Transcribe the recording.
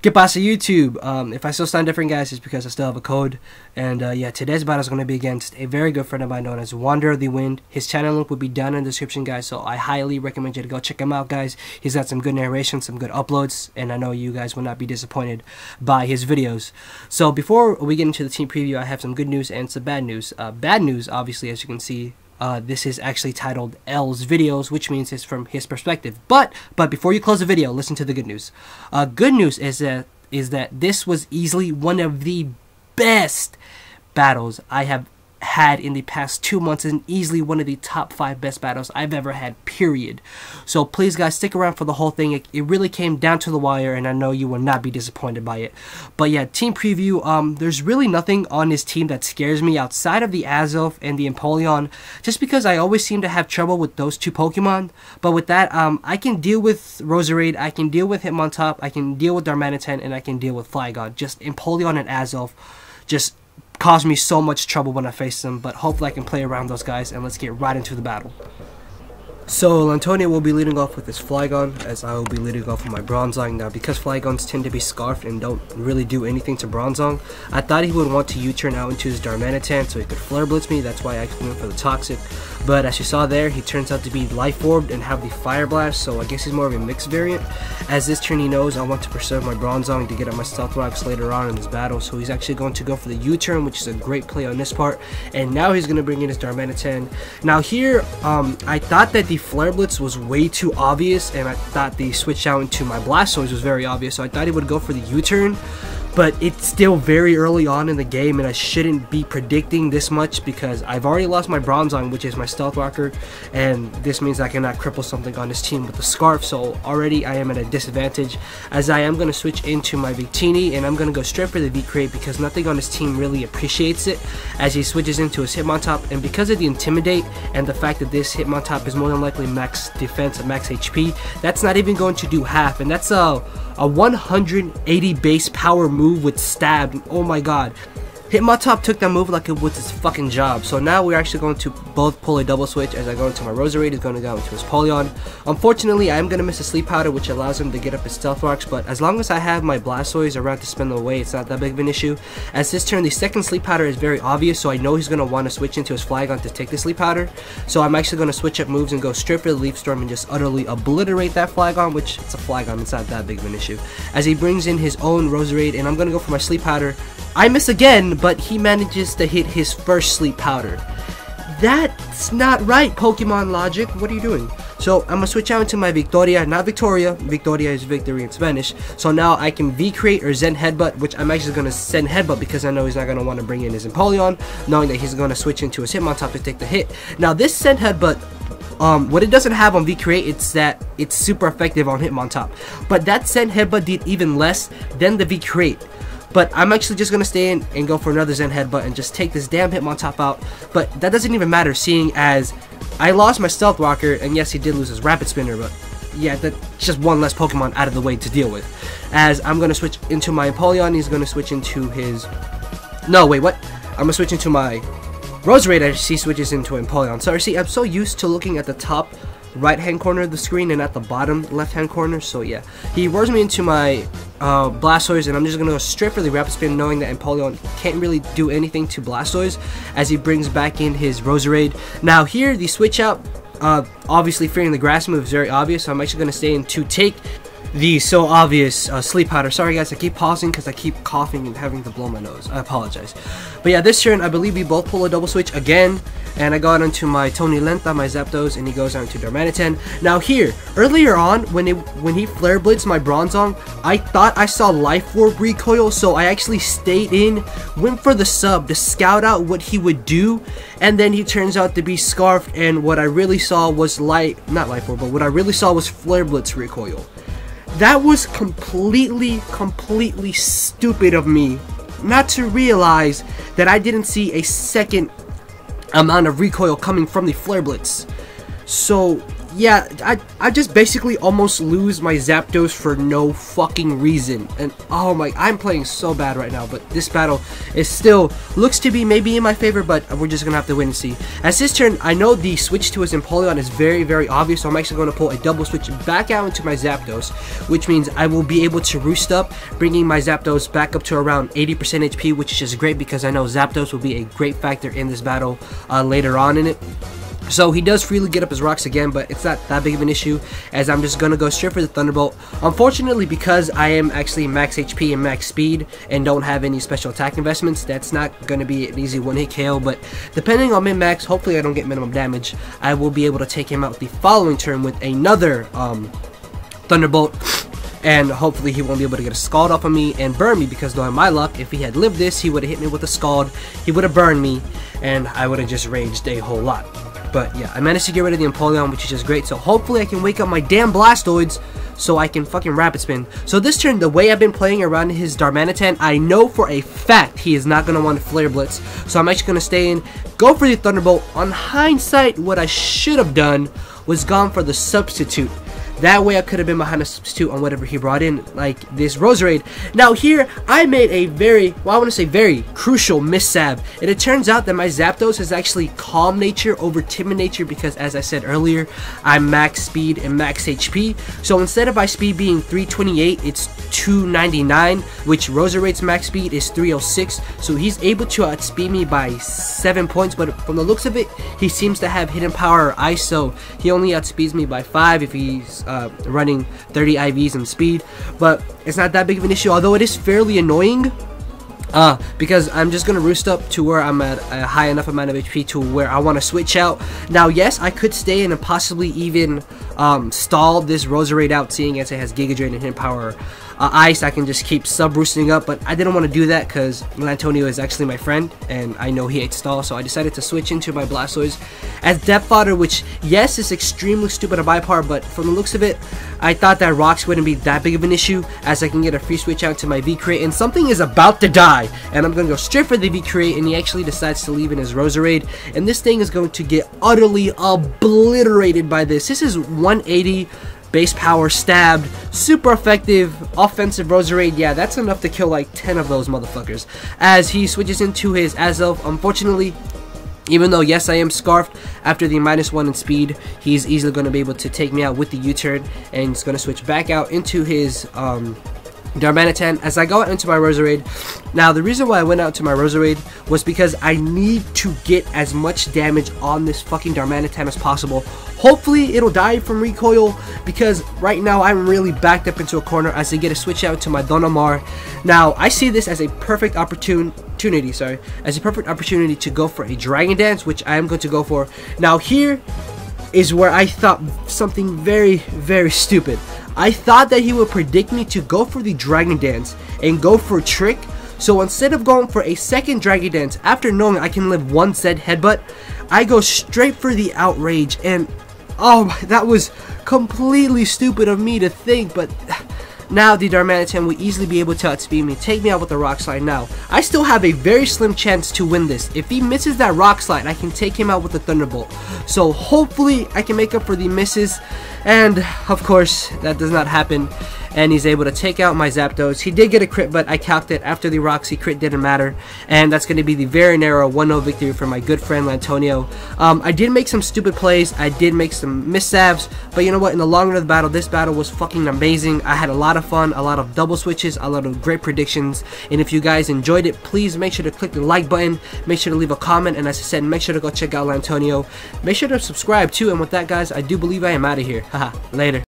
¿Qué pasa, YouTube? If I still sound different, guys, it's because I still have a code. And yeah, today's battle is going to be against a very good friend of mine known as WandererOfTheWind. His channel link will be down in the description, guys, so I highly recommend you to go check him out, guys. He's got some good narration, some good uploads, and I know you guys will not be disappointed by his videos. So before we get into the team preview, I have some good news and some bad news. Bad news, obviously, as you can see, this is actually titled L's videos, which means it's from his perspective. But before you close the video, listen to the good news. Good news is that this was easily one of the best battles I have had in the past 2 months, and easily one of the top 5 best battles I've ever had, period. So please, guys, stick around for the whole thing. It really came down to the wire, and I know you will not be disappointed by it. But yeah, team preview, there's really nothing on this team that scares me outside of the Azelf and the Empoleon, just because I always seem to have trouble with those two Pokemon. But with that, I can deal with Roserade, I can deal with Hitmontop, I can deal with Darmanitan, and I can deal with Flygon. Just Empoleon and Azelf just caused me so much trouble when I faced them, but hopefully I can play around those guys, and let's get right into the battle. So Antonio will be leading off with his Flygon, as I will be leading off with my Bronzong. Now, because Flygons tend to be scarfed and don't really do anything to Bronzong, I thought he would want to U-turn out into his Darmanitan so he could Flare Blitz me. That's why I actually went for the Toxic. But as you saw there, he turns out to be Life Orbed and have the Fire Blast, so I guess he's more of a mixed variant. As this turn he knows I want to preserve my Bronzong to get up my Stealth Rocks later on in this battle, so he's actually going to go for the U-turn, which is a great play on this part. And now he's going to bring in his Darmanitan. Now here, I thought that the Flare Blitz was way too obvious, and I thought the switch out into my Blastoise was very obvious, so I thought he would go for the U-turn. But it's still very early on in the game, and I shouldn't be predicting this much because I've already lost my Bronzong, which is my Stealth Rocker, and this means I cannot cripple something on this team with the Scarf, so already I am at a disadvantage, as I am going to switch into my Victini, and I'm going to go straight for the V-Crate because nothing on this team really appreciates it, as he switches into his Hitmontop. And because of the Intimidate and the fact that this Hitmontop is more than likely max defense and max HP, that's not even going to do half, and that's a 180 base power move with Stab. Oh my god. Hitmontop took that move like it was his fucking job. So now we're actually going to both pull a double switch, as I go into my Roserade, is going to go into his Empoleon. Unfortunately, I am going to miss a Sleep Powder, which allows him to get up his Stealth Rocks, but as long as I have my Blastoise around to spin them away, it's not that big of an issue. As this turn, the second Sleep Powder is very obvious, so I know he's going to want to switch into his Flygon to take the Sleep Powder. So I'm actually going to switch up moves and go straight for the Leaf Storm and just utterly obliterate that Flygon, which it's a Flygon, it's not that big of an issue. As he brings in his own Roserade, and I'm going to go for my Sleep Powder. I miss again, but he manages to hit his first Sleep Powder. That's not right, Pokemon logic. What are you doing? So I'm going to switch out into my Victoria, not Victoria. Victoria is victory in Spanish. So now I can V-Crate or Zen Headbutt, which I'm actually going to Zen Headbutt because I know he's not going to want to bring in his Empoleon, knowing that he's going to switch into his Hitmontop to take the hit. Now this Zen Headbutt, what it doesn't have on V-Crate, it's that it's super effective on Hitmontop. But that Zen Headbutt did even less than the V-Crate. But I'm actually just going to stay in and go for another Zen Headbutt and just take this damn Hitmontop out. But that doesn't even matter, seeing as I lost my Stealth Rocker, and yes, he did lose his Rapid Spinner, but yeah, that's just one less Pokemon out of the way to deal with. As I'm going to switch into my Empoleon, he's going to switch into his... No, wait, what? I'm going to switch into my Roserade as he switches into Empoleon. So, see, I'm so used to looking at the top right hand corner of the screen and at the bottom left hand corner, so yeah, he roars me into my Blastoise, and I'm just gonna go straight for the Rapid Spin, knowing that Empoleon can't really do anything to Blastoise, as he brings back in his Roserade. Now here, the switch out, obviously fearing the grass move is very obvious, so I'm actually gonna stay in to take the so obvious Sleep Powder. Sorry guys, I keep pausing because I keep coughing and having to blow my nose. I apologize. But yeah, this turn I believe we both pull a double switch again, and I got into my Tony Lenta, my Zapdos, and he goes on to Darmanitan. Now here, earlier on when he Flare Blitzed my Bronzong, I thought I saw Life Orb recoil, so I actually stayed in, went for the sub to scout out what he would do, and then he turns out to be Scarfed, and what I really saw was not Life Orb, but what I really saw was Flare Blitz recoil. That was completely stupid of me not to realize that I didn't see a second amount of recoil coming from the Flare Blitz. So yeah, I just basically almost lose my Zapdos for no fucking reason. And oh my, I'm playing so bad right now, but this battle is still looks to be maybe in my favor, but we're just gonna have to wait and see. As this turn, I know the switch to his Empoleon is very, very obvious, so I'm actually going to pull a double switch back out into my Zapdos, which means I will be able to roost up, bringing my Zapdos back up to around 80% HP, which is just great because I know Zapdos will be a great factor in this battle later on in it. So he does freely get up his rocks again, but it's not that big of an issue, as I'm just going to go straight for the Thunderbolt. Unfortunately, because I am actually max HP and max speed and don't have any special attack investments, that's not going to be an easy one-hit KO, but depending on min-max, hopefully I don't get minimum damage, I will be able to take him out the following turn with another Thunderbolt. And hopefully he won't be able to get a Scald off of me and burn me, because knowing my luck, if he had lived this, he would have hit me with a Scald, he would have burned me, and I would have just raged a whole lot. But yeah, I managed to get rid of the Empoleon, which is just great. So hopefully I can wake up my damn Blastoids so I can fucking Rapid Spin. So this turn, the way I've been playing around his Darmanitan, I know for a fact he is not going to want to Flare Blitz. So I'm actually going to stay in, go for the Thunderbolt. On hindsight, what I should have done was gone for the Substitute. That way I could have been behind a substitute on whatever he brought in, like this Roserade. Now here, I made a very, well, I want to say very crucial missab. And it turns out that my Zapdos is actually Calm Nature over Timid Nature, because as I said earlier, I'm max speed and max HP. So instead of my speed being 328, it's 299, which Roserade's max speed is 306. So he's able to outspeed me by 7 points, but from the looks of it, he seems to have hidden power or ice, so he only outspeeds me by 5 if he's running 30 IVs and speed. But it's not that big of an issue, although it is fairly annoying because I'm just gonna roost up to where I'm at a high enough amount of HP to where I want to switch out. Now yes, I could stay in and possibly even stall this Roserade out, seeing as it has Giga Drain and hidden power ice. I can just keep sub boosting up, but I didn't want to do that because Lantonio is actually my friend and I know he hates stall, so I decided to switch into my Blastoise as depth fodder, which yes is extremely stupid on my part, but from the looks of it, I thought that rocks wouldn't be that big of an issue, as I can get a free switch out to my V-Crate, and something is about to die, and I'm gonna go straight for the V-Crate, and he actually decides to leave in his Roserade, and this thing is going to get utterly obliterated by this. This is 180 base power stabbed, super effective offensive Roserade. Yeah, that's enough to kill like 10 of those motherfuckers. As he switches into his Azelf, unfortunately, even though yes I am scarfed after the -1 in speed, he's easily going to be able to take me out with the U-turn, and he's going to switch back out into his Darmanitan as I go out into my Roserade. Now the reason why I went out to my Roserade was because I need to get as much damage on this fucking Darmanitan as possible. Hopefully it'll die from recoil, because right now I'm really backed up into a corner as I get a switch out to my Donamar. Now I see this as a perfect opportunity, to go for a Dragon Dance, which I am going to go for. Now here is where I thought something very, very stupid. I thought that he would predict me to go for the Dragon Dance and go for Trick. So instead of going for a second Dragon Dance, after knowing I can live one said headbutt, I go straight for the Outrage. And oh, that was completely stupid of me to think, but now the Darmanitan will easily be able to outspeed me, take me out with the Rock Slide. Now, I still have a very slim chance to win this. If he misses that Rock Slide, I can take him out with the Thunderbolt. So hopefully I can make up for the misses, and of course that does not happen, and he's able to take out my Zapdos. He did get a crit, but I calced it. After the Roxy, crit didn't matter, and that's going to be the very narrow 1-0 victory for my good friend Lantonio. I did make some stupid plays, I did make some missabs, but you know what, in the long run of the battle, this battle was fucking amazing. I had a lot of fun, a lot of double switches, a lot of great predictions, and if you guys enjoyed it, please make sure to click the like button, make sure to leave a comment, and as I said, make sure to go check out Lantonio. Make sure to subscribe too, and with that guys, I do believe I am out of here. Haha, later.